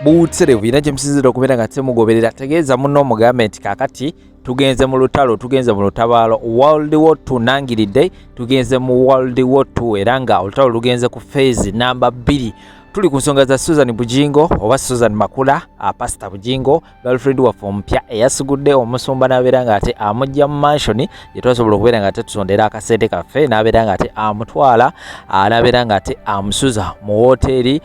buuterevu era gye musinzira okubeera nga temugoberera. Tegeeza munno mugambe nti kaakati tugenze mu lutalo, tugenze mu lutabaalo. World War II nangiridde, tugenze mu World War II era nga olutalo lugenze ku phase namba 2. Tuli ku nsonga za Suzan Bugingo oba Suzan Makula, Pastor Bugingo, girlfriend waffe omupya eyasugudde omusumba n'abeera nga ate amujja mu mansion gye twasobola okubeera nga ate tusondera akasente kaffe, n'abeera nga ate amutwala, n'abeera nga ate amusuza mu woteeri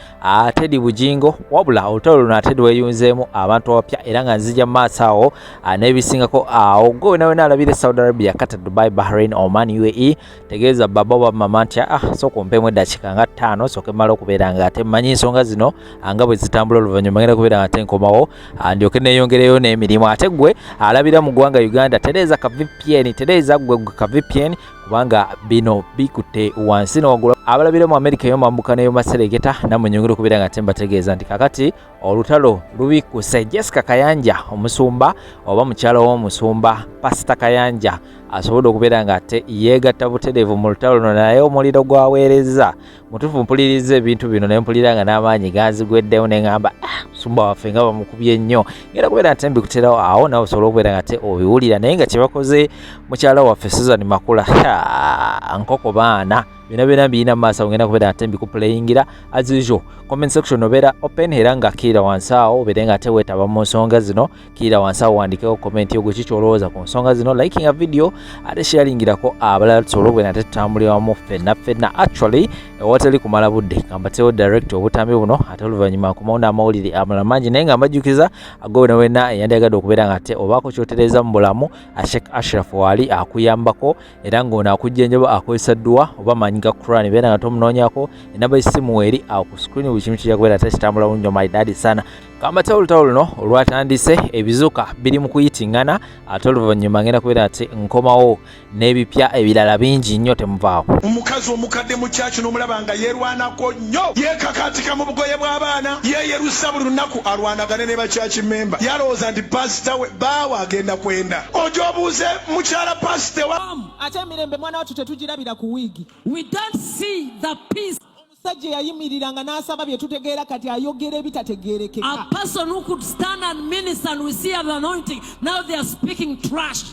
Teddy Bugingo. Wabula olutalo luno ate lweyunzeemu abantu abapya era nga nzija mu maaso awo n'ebisingako awo. Gwe wena alabire Saudi Arabia, Qatar, Dubai, Bahrain, Oman, UAE. Tegeeza baba wa mama nti sooka ompeemu eddakiika nga 5 sooka emmala okubeera nga ate manyi ensonga zino nga bwe zitambula oluvannyuma ngenda kubeera nga tenkomawo ndyoke neeyongereyo n'emirimu. Ate gwe alabira mu ggwanga Uganda, tereeza ka VPN, tereeza gwe ka VPN kubanga bino bikutte wansi n'waggula. Abalabira mu America y'omambuka neyo maseregeta namwe nyongera okubeera nga tembategeeza nti kakati olutalo lubikuse. Jessica Kayanja omusumba oba mukyala w'omusumba Pastor Kayanja asobodde okubeera nga ate yeegatta butereevu mu lutalo luno, naye omuliro gwaweereza mutufu mpuliriza ebintu bino naye mpulira nga n'amaanyi ganzigweddewo ne ngamba musumba waffe nga bamukubye nnyo. Ngenda kubeera nga tembikuterawo awo nawe osobola okubeera nga ate obiwulira, naye nga kye bakoze mukyala waffe Suzan Makula nkoko baana byonna birina mu maaso ngenda kubeera nga tembikuplayingira. As usual comment section obeera open era nga kiira wansi awo obeere nga ate weetaba mu nsonga zino. Kiira wansi awo wandikewo comment yo gwe kiki olowooza ku nsonga zino, likinga video ate sharingirako abalala tusobole okubeera nga tetutambulira wamu ffenna. Actually ewatali kumala budde kambatewo direct obutambi buno ate oluvannyuma nkomawo n'amawulire amalala mangi, naye nga mbajjukiza gwe wena eyandiyagadde okubeera nga ate obaako kyotereeza mu bulamu Sheikh Ashraf wali akuyambako era ng'ono akujjanjaba akozesa dduwa oba manyi ga Quran beera nga tomunoonyako. Enamba y'essimu eri awo ku screen buli kimu kijja kubeera tekitambula bulungi my daddy sana. Kambatewo olutalo luno olwatandise ebizuka biri mu kuyitingana ate oluvannyuma ngenda kubeera ate nkomawo n'ebipya ebirala bingi nnyo temuvaawo. Omukazi omukadde mu kyacu n'omulaba nga yeerwanako nnyo, yeekakaatika mu bugoye bw'abaana, yeeyerusa buli lunaku alwanagane ne bakyaci memba. Yalowooza nti pasita we baawa agenda kwenda. Ojobuuze mukyala pasita wa ate emirembe mwana wattu tetugirabira ku wiigi. We don't see the peace. Omusajja yayimiriranga n'asaba bye tutegeera kati ayogera ebitategeerekeka. A person who could stand and minister and we see an anointing, now they are speaking trash.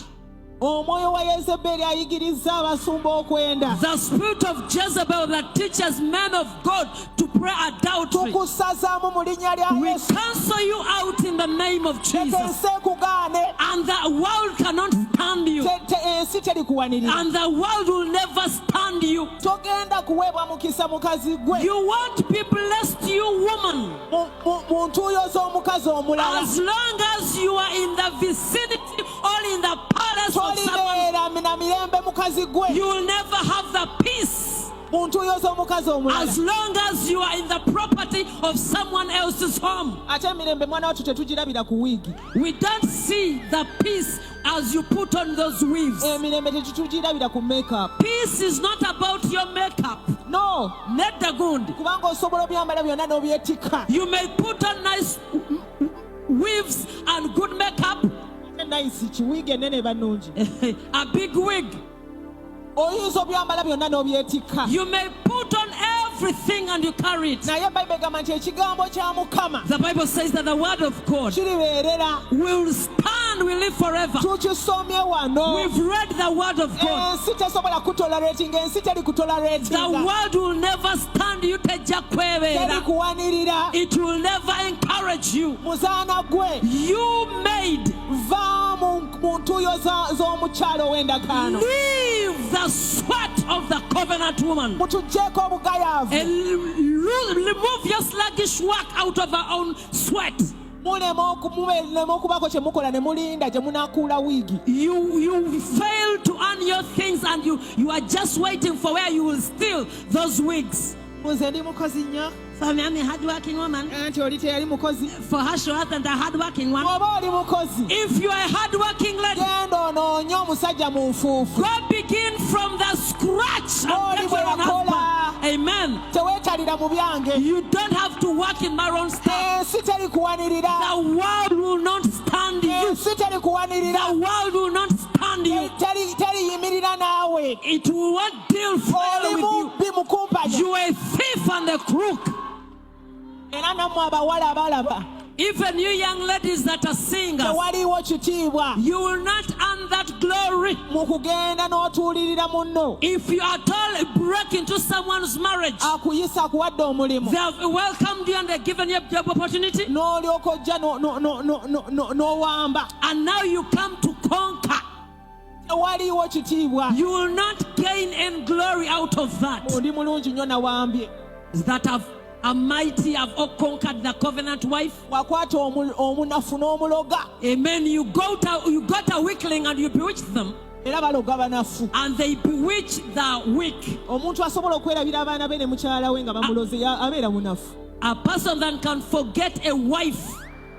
Omwoyo wa Jezebel ayigiriza abasumba okwenda. The spirit of Jezebel that teaches men of God to pray adultery. Tukusazaamu mu linnya lya We Yesu. cancel you out in the name of Jesus. Ensi ekugaane. And the world cannot stand you. Ensi terikuwanirira. And the world will never stand you. Togenda kuweebwa mukisa mukazi gwe. You want to be blessed, you woman. Mu ntuuyo z'omukazi omulala. As long as you are in the vicinity or in the palace of someone, na mirembe mukazi gwe. you will never have the peace. Mu ntuuyo z'omukazi omulala. As long as you are in the property of someone else's home. Ate emirembe mwana wattu tetugirabira ku wiigi. We don't see the peace as you put on those weaves. Emirembe tetugirabira ku makeup. Peace is not about your makeup. No. Nedda gundi. Kubanga osobola obyambala byonna n'obyetikka. You may put on nice weaves and good makeup. Nice kiwiigi ennene bannungi. A big wig. Oyinza obyambala byonna n'obyetikka. You may put on everything and you carry it. Naye Bayibuli egamba nti ekigambo kya Mukama The Bible says that the word of God kiribeerera. will stand, will live forever. Tukisomye wano. We've read the word of God. Ensi tesobola kutolerating, ensi teri The kutolerating. word will never stand you tejja Teri kwebeera. kuwanirira. It will never encourage you. Muzaana gwe. You made. Va mu ntuuyo z'omukyalo ow'endagaano. Leave the sweat of the covenant woman. Mutuggyeko obugayaavu. And remove your sluggish work out of her own sweat. Mulema okubako kye mukola ne mulinda gye munaakuula wiigi. You fail to earn your things and you are just waiting for where you will steal those wigs. Nze ndi mukozi nnyo. So I'm a hard-working woman. Anti oli teyali mukozi. For her she wasn't a hard-working one. Oba oli mukozi. If you are a hard-working lady, Genda onoonye omusajja mu nfuufu. go begin from the scratch and get your own husband. Amen. Teweetalira mu byange. You don't have to work in my own stuff. Ensi teri kuwanirira. The world will not stand you. Ensi teri kuwanirira. The world will not stand you. Teriyimirira naawe. It will not deal fair Oli with you. mubbi mukumpanya. You are a thief and a crook. era nammwe abawala abalaba Even you young ladies that are singers, tewaliwo kitiibwa you will not earn that glory mu kugenda n'otuulirira munno if you are all break into someone's marriage. akuyisa akuwadde omulimu They have welcomed you and they've given you a job opportunity, n'olyoka ojja n'owamba and now you come to conquer. tewaliwo kitiibwa You will not gain any glory out of that. ndi mulungi nnyo nawambye That have a mighty have all conquered the covenant wife. wakwata omunafu n'omuloga Amen. You got a weakling and you bewitch them, era baloga banafu and they bewitch the weak. omuntu asobola okwerabira abaana be ne mukyala we nga bamuloze abeera munafu A person that can forget a wife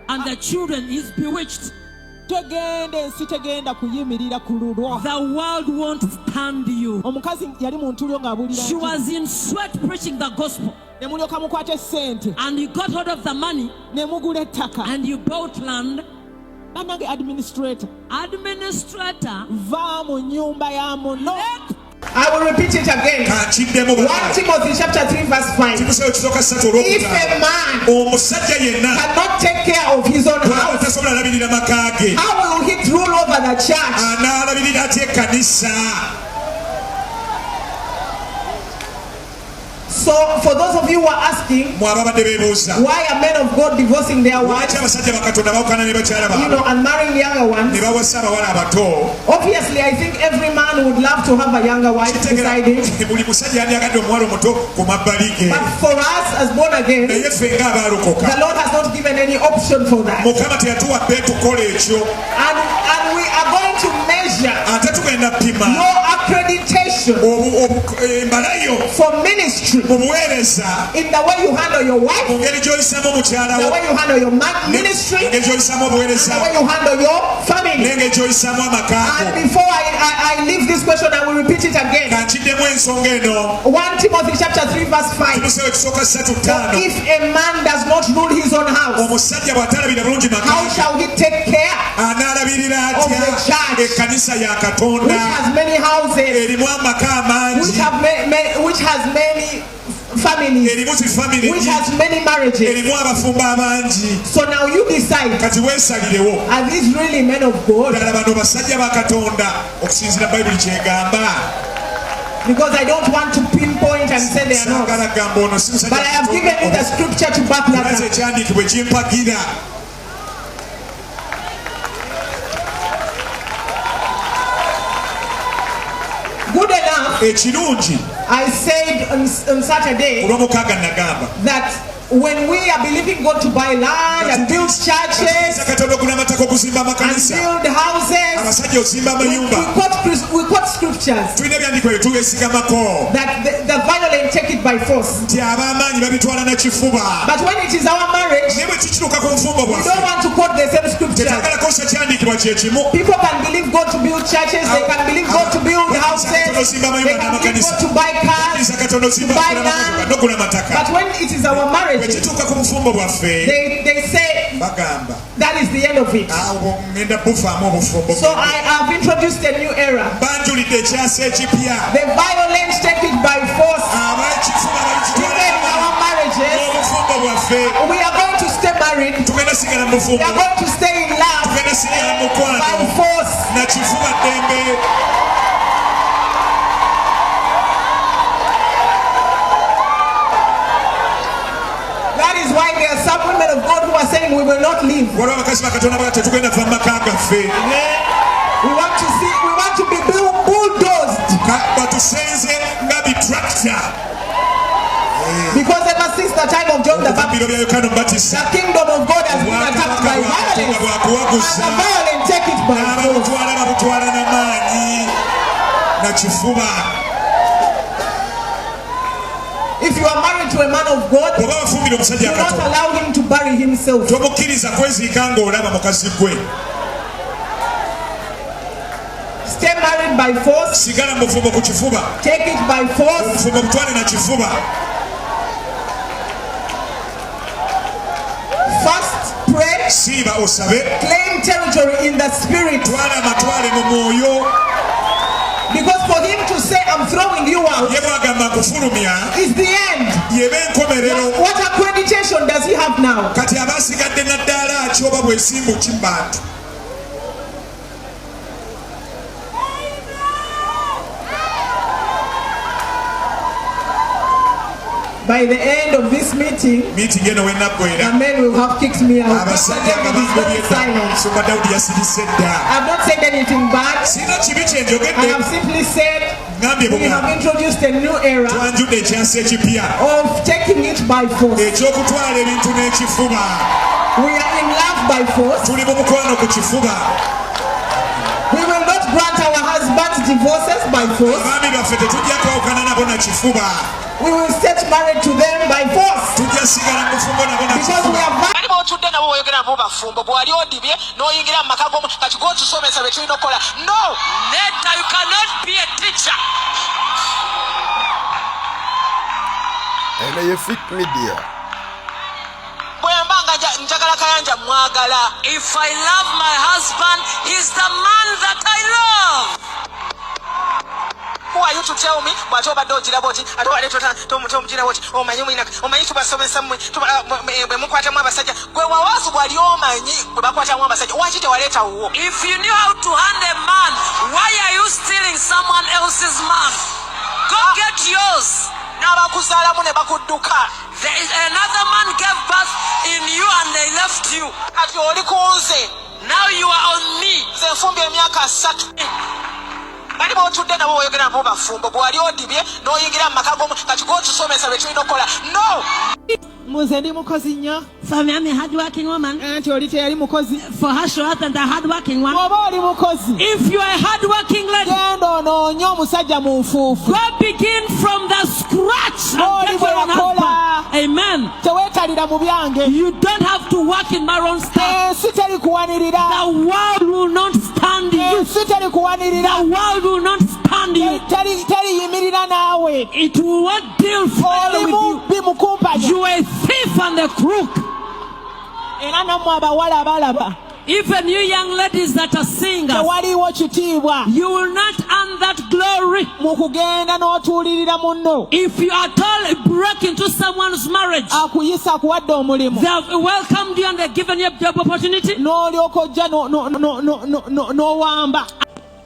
and the children is bewitched. tegenda ensi tegenda kuyimirira ku lulwo The world won't stand you. omukazi yali mu ntulyo ng'abuulira She nti, was in sweat preaching the gospel, ne mulyoka mukwate ssente and you got hold of the money ne mugula ettaka and you bought land. bannange administrator Administrator, va mu nnyumba ya muno I will repeat it again. 1 Timothy chapter 3 verse 5. If a man omusajja yenna cannot take care of his own house, tasobola alabirira maka ge how will he rule over the church? anaalabirira atya ekkanisa. So for those of you who are asking, mwe ababadde beebuuza why are men of God divorcing their wives, lwaki abasajja bakatonda bawukana ne bakyala baabwe and marrying younger ne ones? bawasa abawala abato. Obviously, I think every man would love to have a younger wife beside him. buli musajja yandiyagadde omuwala omuto ku mabbali ge, But for us as born again, naye ffe nga the abaalokoka Lord has not given any option for that. mukama teyatuwadde tukola ekyo. And we are going to measure ate tugenda pima your accreditation embalayo for ministry mu buweereza in the way you handle your wife, mu ngeri gy'oyisamu omukyala the wo, way you handle your ministry, engeri gy'oyisamu obuweereza the way you handle your family. n'engeri gy'oyisamu amakaako. And before I leave this question, I will repeat it again. kankiddemu ensonga eno 1 Timothy chapter 3 verse 5. timoseewo ekisooka 3:5 If a man does not rule his own house, omusajja bw'atalabira bulungi how maka shall he take care anaalabirira of atya the church, ekkanisa ya which katonda has many houses, erimu amaka amangi, which has many families, erimu zifamire which has many marriages? erimu abafumbo abangi. So now you decide, kati weesalirewo are these really men of God? ddala bano basajja ba katonda okusinziira bayibuli kyegamba. Because I don't want to pinpoint and say they are not. saagala gamba ono si musajja But I have given you the scripture to back that Naze up. ekyandiikibwe kimpagira. Good enough, ekirungi I said on Saturday olw'omukaaga nagamba that when we are believing God to buy land and build churches katonda okugula amataka okuzimba and amakanisa, build houses, abasajja ozimba amayumba, we quote scriptures tulina ebyandiiko bye tubeesigamako that the violent take it by force. nti ab'amaanyi babitwala na kifuba. But when it is our marriage, naye bwe kikituuka ku nfumbo we don't bwaffe want to quote the same scriptures. tetwagala kosa kyandiikibwa kye kimu. People can believe God to build churches, they can believe God to build houses, they can believe God to buy cars, Kkiriza katonda ozimba buy okugula land. amamotoka n'okugula amataka. But when it is our bwe marriage, kituuka ku bufumbo bwaffe they say bagamba that is the end of it. awo ngenda bufaamu obufumbo. So I have introduced a new era. banjulidde ekyasa ekipya. The violent take it by force. abekifuba Even in our marriages, n'obufumbo bwaffe we are going to stay married. tugenda sigala mu We bufumbo, are going to stay in love tugenda sigala mu mukwano by force. na kifuba ddembe. That is why there are some women of God who are saying we will not leave. waliwo abakazi bakatonda baga tetugenda va mu maka gaffe. We want to be bulldozed. batusenze nga bitrakita. Because ever since the time of John the Baptist, biro bya yokaana omubatisa the kingdom of God has been attacked by violence. And bwakuwaguza the violent take it by force. n'ababutwala babutwala n'amaanyi na kifuba. If you are married to a man of God, bw'oba bafumbire do omusajja not akatonda allow him to bury himself. tomukkiriza kweziika ng'olaba mukazi gwe. Stay married by force. sigala mu bufumbo ku kifuba, Take it by force. obufumbo butwale na kifuba. Fast, pray, siiba osabe, claim territory in the spirit. twala amatwale mu mwoyo. Because for him to say, I'm throwing you out is the end. What accreditation does he have now? By the end of this meeting, the men will have kicked me out. I've not said anything bad. I have simply said we have introduced a new era of taking it by force. We are in love by force. We will not grant our husbands divorces by force. We will stay married to them by force. Because we are no, later you cannot be a teacher. And you fit media. If I love my husband, he's the man that I love. Who are you to tell me? But over doji laboti, I don't want to tom jinaboti, oh my yumina, oh my tuba some to Mukwata Mabasaja. Go was what you my Bakwata Mabasaja. Watch it or later. If you knew how to handle a man, why are you stealing someone else's man? Go get yours. There is another man gave birth in you and they left you. Now you are on me. No. Muze ndi mukozi nnyo. For me, I'm a hard-working woman. Oli teyali mukozi. For her, she wasn't a hard-working one. Oba oli mukozi. If you are a hard-working lady, genda onoonye omusajja mu nfuufu. go begin from the scratch and get your own husband. Amen. Teweekalira mu byange. You don't have to work in my own stuff. Ensi terikuwanirira. The world will not stand you. Ensi terikuwanirira. The world will not stand you. Teriyimirira naawe. It will not deal fairly with you. Bimukumpanya. You are a thief and a crook. Era nammwe abawala abalaba. Even you young ladies that are singers, tewaliwo kitiibwa. you will not earn that glory mu kugenda n'otuulirira munno. if you are told break into someone's marriage. Akuyisa akuwadde omulimu. They have welcomed you and they've given you a job opportunity. N'olyoka ojja n'owamba.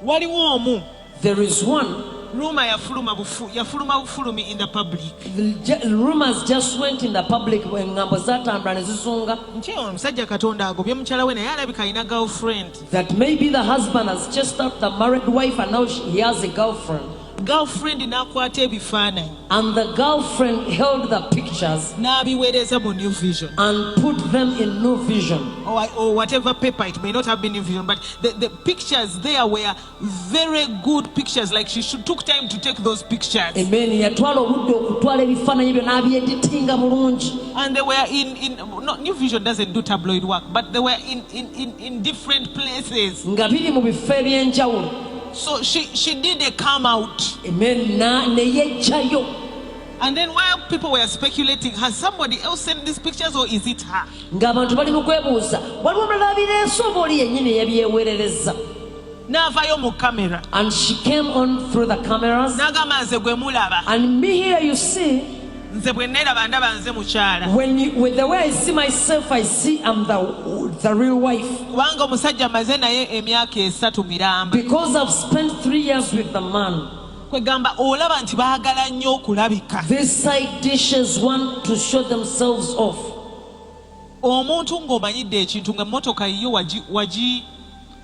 Waliwo omu. There is one. Rumor yafuluma bufulumi in the public. The rumors just went in the public when ngambo zatambula ne zizunga. Nti omusajja Katonda agobye mukyala we naye alabika alina girlfriend. That maybe the husband has just left the married wife and now he has a girlfriend. Girlfriend n'akwata ebifaananyi. And the girlfriend held the pictures n'abiweereza mu New Vision. and put them in New Vision. Or whatever paper, it may not have been New Vision, but the pictures there were very good pictures. Like she took time to take those pictures. Amen. Yatwala obudde okutwala ebifaananyi byo n'abyeditinga bulungi. And they were in not New Vision doesn't do tabloid work, but they were in different places. Nga biri mu bifo eby'enjawulo. So she did a come out. Amen. Ne yejjayo. And then while people were speculating, has somebody else sent these pictures or is it her? Ng'abantu bali mu kwebuuza waliwo omulala abireese oba oli yennyini eyabyeweerereza. N'avaayo mu camera. And she came on through the cameras. N'agamba nze gwe mulaba. And me here you see. Nze bwe neeraba ndaba nze mukyala. With the way I see myself, I see I'm the real wife. Kubanga omusajja maze naye emyaka 3 miramba. Because I've spent 3 years with the man. Kwegamba olaba nti baagala nnyo okulabika. These side dishes want to show themselves off. Omuntu ng'omanyidde ekintu nga motoka yo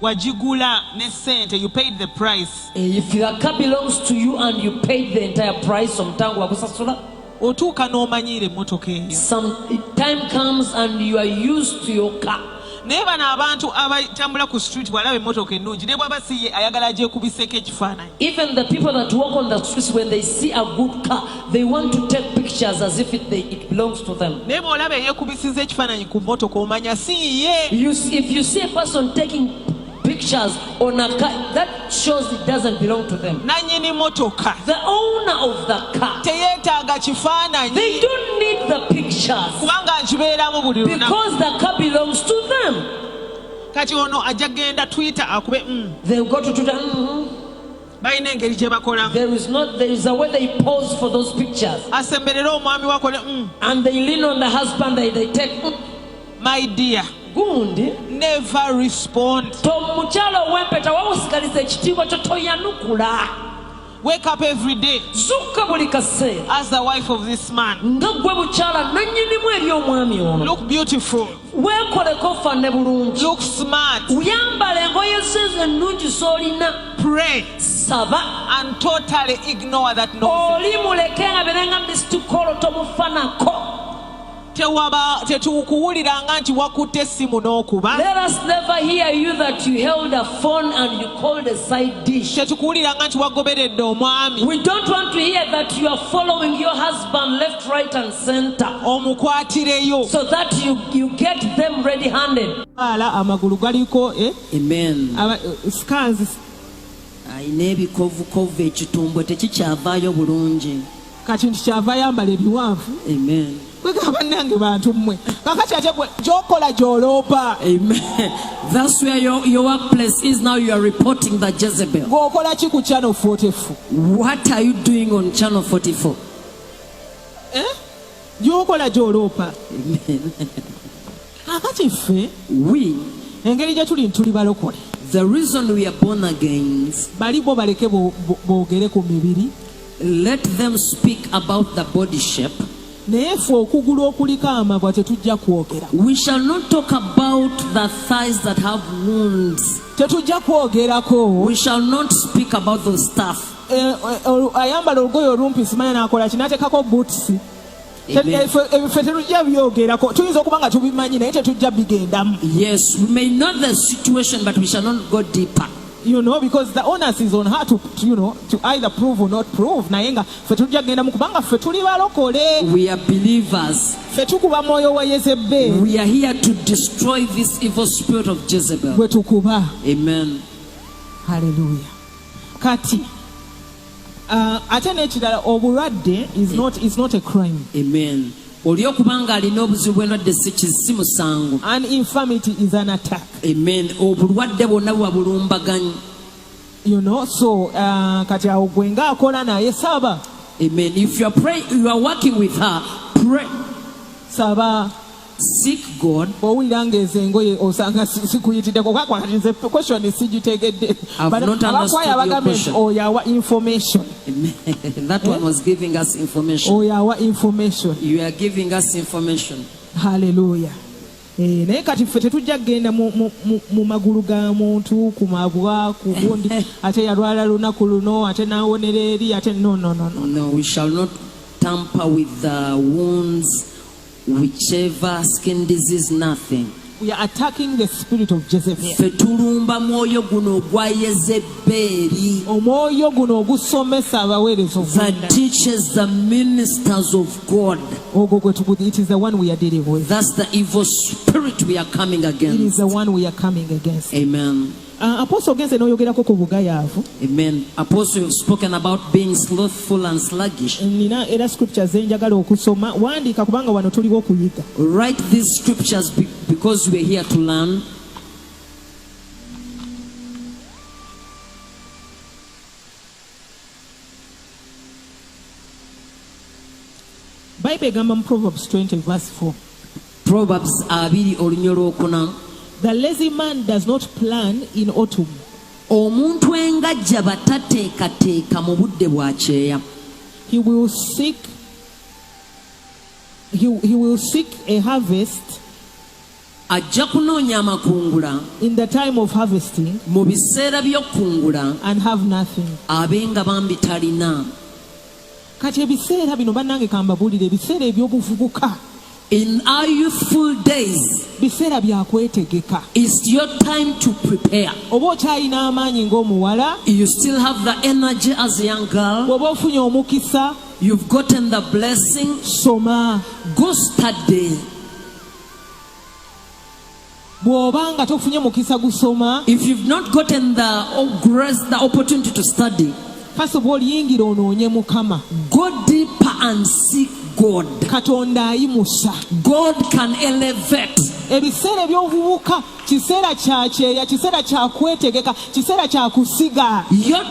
wagigula ne sente, you paid the price. If your car belongs to you and you paid the entire price, omutango wakusasula. Otuuka n'omanyiira emmotoka eyo. Some time comes and you are used to your car. Naye bano abantu abatambula ku street bw'alaba emmotoka ennungi ne bw'aba si ye ayagala agyekubiseeko ekifaananyi. Even the people that walk on the streets, when they see a good car, they want to take pictures as if it belongs to them. Naye bw'olaba eyeekubisizza ekifaananyi ku mmotoka omanya si ye. If you see a person taking pictures on a car, that shows it doesn't belong to them. Nannyini motoka. The owner of the car. Teyeetaaga kifaananyi. They don't need the pictures. Kubanga nkibeeramu buli lunaku. Because the car belongs to them. Kati ono ajja genda Twitter akube They'll go to Twitter. balina engeri gye bakola. There is a way they pose for those pictures. Asemberera omwami wakole And they lean on the husband, they take my dear. gundi. Never respond. Tomukyalo w'empeta wawusigaliza ekitiibwa kyo toyanukula. Wake up every day Zuuka buli kaseera as the wife of this man. nga gwe bukyala nannyinimu eby'omwami ono. Look beautiful. Weekoleko ofanne bulungi. Look smart. Yambala engoye ze ennungi z'olina. Pray Saba. and totally ignore that nonsense. Oli muleke nga berenga mistukolo tomufanako. Tetukuwuliranga nti wakutte essimu n'okuba. Let us never hear you that you held a phone and you called a side dish. Tetukuwuliranga nti wagoberedde omwami. We don't want to hear that you are following your husband left, right and center. Omukwatireyo. So that you get them ready-handed. Amagulu galiko Amen. scars. Ayina ebikovukovu ekitumbwe tekikyavaayo bulungi. Kati nti kyava yambala ebiwanvu. Amen. Bannange bantu mmwe kakati ate gy'okola gy'oloopa. Amen. That's where your workplace is now. You are reporting the Jezebel. Ng'okola ki ku channel 44? What are you doing on channel 44? Gy'okola gy'oloopa. Amen. Kakati ffe We, engeri gye tuli balokole. the reason we are born again, Bali bo baleke boogere ku mibiri. let them speak about the body shape. Naye ffe okugulu okuliko amabwa tetujja kwogera. We shall not talk about the thighs that have wounds. Tetujja kwogerako. We shall not speak about those stuff. Ayambala olugoye olumpi simanya n'akola kinateekako boots. Ffe tetujja byogerako. Tuyinza okuba nga tubimanyi naye tetujja bigendamu. Yes, we may know the situation, but we shall not go deeper. Because the onus is on her to either prove or not prove. Naye nga ffe tujja kugenda mu kubanga ffe tuli balokole. We are believers. Ffe tukuba mwoyo wa Jezebel. We are here to destroy this evil spirit of Jezebel. Gwe tukuba. Amen. Hallelujah. Kati ate n'ekirala obulwadde is not a crime. Amen. Oli okubanga alina obuzibu bw'endwadde si musango. An infirmity is an attack. Amen. Obulwadde bwonna bwa bulumbaganyi. So kati awo gwe ng'akola naye saba. Amen. If you are praying, you are working with her, pray. Saba. Seek God. Owulira ng'ezo engoye osanga sikuyitiddeko kakati nze question sigitegedde. I've not understood your question. Oyawa information. That one was giving us information. Oyawa information. You are giving us information. Hallelujah. Naye kati ffe tetujja kgenda mu magulu ga muntu ku mabwa ku gundi ate yalwala lunaku luno ate n'awonera eri ate no. No, we shall not tamper with the wounds, whichever skin disease, nothing. We are attacking the spirit of Jezebel. Fetulumba mwoyo guno gwa Yezebeli. Omwoyo guno ogusomesa abaweereza that teaches the ministers of God. It is the one we are dealing with. That's the evil spirit we are coming against. It is the one we are coming against. Amen. Apostle genze n'oyogerako ku bugayaavu. Amen. Apostle, you've spoken about being slothful and sluggish. Nina era scriptures ze njagala okusoma. Wandiika kubanga wano tuliwo okuyiga. Write these scriptures because we're here to learn. Bible egamba mu Proverbs 20 verse 4. Proverbs 20:4. The lazy man does not plan in autumn. Omuntu engajja batateekateeka mu budde bwa kyeya. He will seek a harvest. Ajja kunoonya amakungula in the time of harvesting mu biseera by'okungula and have nothing. abenga bambi talina. Kati ebiseera bino bannange kambabuulire ebiseera eby'obuvubuka. In our youthful days, biseera bya kwetegeka. It's your time to prepare. Oba okyalina amaanyi ng'omuwala. You still have the energy as a young girl. Bw'oba ofunye omukisa. You've gotten the blessing. Soma. Go study. Bw'oba nga tofunye mukisa gusoma. If you've not gotten the grace, the opportunity to study, first of all, yingira onoonye Mukama. Go deeper and seek God. Katonda ayimusa. God can elevate. Ebiseera by'obuvubuka kiseera kya kyeya, kiseera kya kwetegeka, kiseera kya kusiga. Your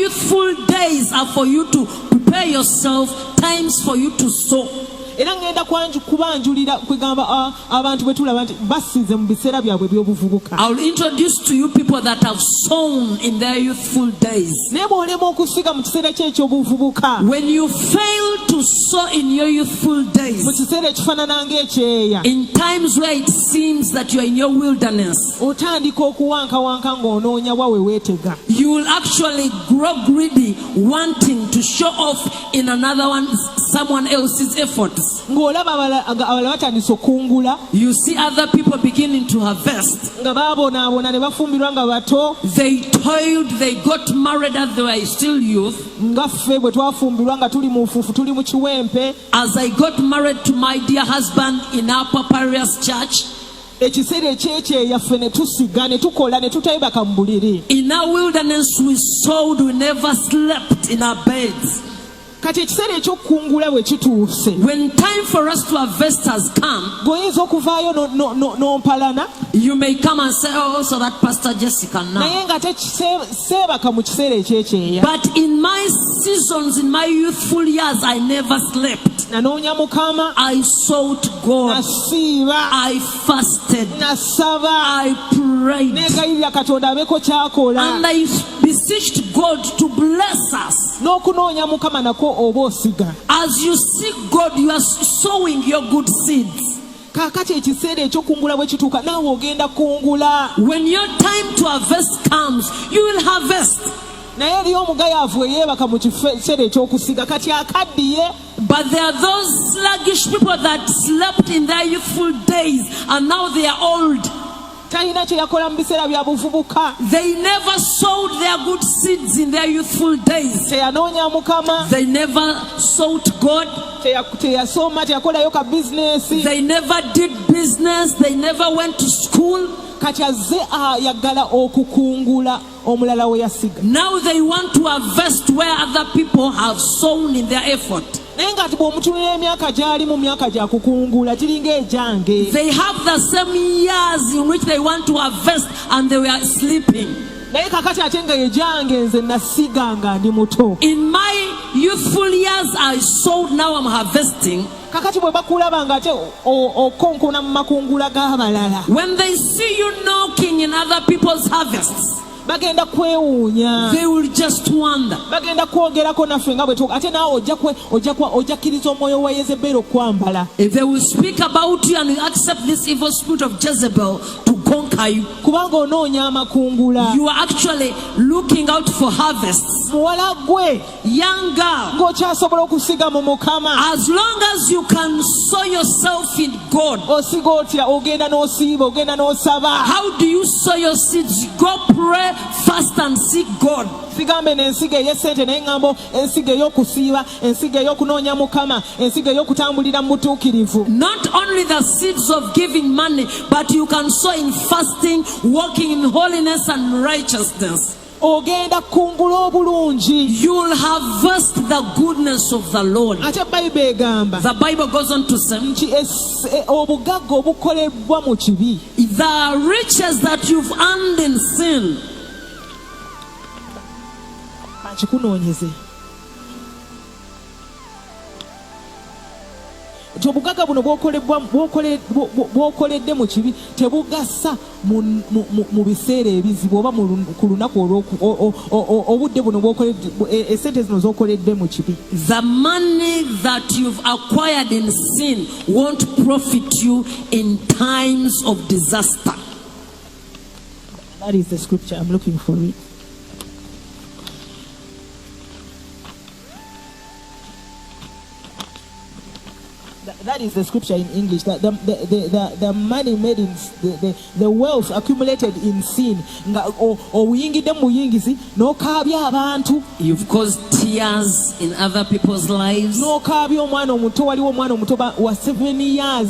youthful days are for you to prepare yourself, times for you to sow. Era ngenda kubanjulira kwegamba abantu bwe tulaba nti basize mu biseera byabwe by'obuvubuka. I'll introduce to you people that have sown in their youthful days. Naye bw'olema okusiga mu kiseera kye eky'obuvubuka. When you fail to sow in your youthful days, mu kiseera ekifaanana ng'ekyeya. in times where it seems that you are in your wilderness, otandika okuwankawanka ng'onoonya wa we weetega. you will actually grow greedy, wanting to show off in someone else's efforts. Ng'olaba abalala batandise okungula. You see other people beginning to harvest. Nga baabonaabona ne bafumbirwa nga bato. They toiled, they got married as they were still youth. Nga ffe bwe twafumbirwa nga tuli mu nfuufu tuli mu kiwempe. As I got married to my dear husband in our Paparius church, ekiseera ekyekyeya ffe ne tusiga ne tukola ne tutayibaka mu buliri. in our wilderness we sowed, we never slept in our beds. Kati ekiseera eky'okukungula bwe kituuse. When time for us to harvest has come, goyinza okuvaayo n'ompalana. you may come and say, oh, so that Pastor Jessica now. Naye nga seebaka mu kiseera ekyekyeya. But in my seasons, in my youthful years, I never slept. Nanoonya Mukama. I sought God. Nasiiba. I fasted. Nasaba. I prayed. Negayirira Katonda abeeko kyakola. And I beseeched God to bless us. N'okunoonya Mukama nako oba osiga. As you seek God, you are sowing your good seeds. Kaakati ekiseera eky'okungula bwe kituuka naawe ogenda kungula. When your time to harvest comes, you will harvest. Naye eriyo omugayaavu eyeebaka mu kiseera eky'okusiga kati akaddiye. But there are those sluggish people that slept in their youthful days and now they are old. Talina kye yakola mu biseera bya buvubuka. They never sowed their good seeds in their youthful days. Teyanoonya Mukama. They never sought God. Teyasoma, teyakolayo ka bizinesi. They never did business. They never went to school. Kati azze ayagala okukungula omulala we yasiga. Now they want to harvest where other people have sown in their effort. Naye nga bw'omutunira emyaka gy'ali mu myaka gya kukungula giringa ejange. They have the same years in which they want to harvest and they were sleeping. Naye kakati ate nga ejange nze nasiga nga ndi muto. In my youthful years I sowed, now I'm harvesting. Kakati bwe bakulaba nga ate okonkona mu makungula g'abalala. When they see you knocking in other people's harvests, bagenda kwewuunya. they will just wonder. Bagenda kwogerako naffe nga bwe tuko. Ate naawe ojakkiriza omwoyo wa Jezebel okwambala. If they will speak about you and you accept this evil spirit of Jezebel to conquer you, kubanga onoonya amakungula. you are actually looking out for harvests. Muwala gwe, Young girl, ng'okyasobola okusiga mu Mukama. as long as you can sow yourself in God, Osiga otya? Ogenda n'osiiba, ogenda n'osaba. how do you sow your seeds? Go pray, fast and seek God. Sigambe n'ensiga ey'essente naye ŋŋambo ensiga ey'okusiiba, ensiga ey'okunoonya Mukama, ensiga ey'okutambulira mu butuukirivu. Not only the seeds of giving money, but you can sow in fasting, walking in holiness and righteousness. Ogenda kungula obulungi. You will harvest the goodness of the Lord. Ate Bayibuli egamba The Bible goes on to say, nti obugagga obukolebwa mu kibi. the riches that you've earned in sin, Kikunoonyeze. Nti obugagga buno bw'okoledde mu kibi tebugasa mu biseera ebizibu oba ku lunaku obudde buno esente zino z'okoledde mu kibi. the money that you've acquired in sin won't profit you in times of disaster. That is the scripture. I'm looking for it. That is the scripture in English. That the money made in the wealth accumulated in sin. Obuyingidde mu buyingizi n'okaabya abantu. You've caused tears in other people's lives. N'okaabya omwana omuto. Waliwo omwana omuto wa 7 years.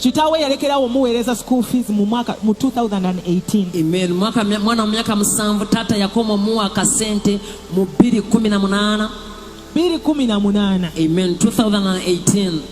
Kitaawe yalekerawo omuweereza school fees mu 2018. Amen. Mwana wa myaka 7 taata yakoma omuwa akasente mu 2018. 2018. Amen. 2018.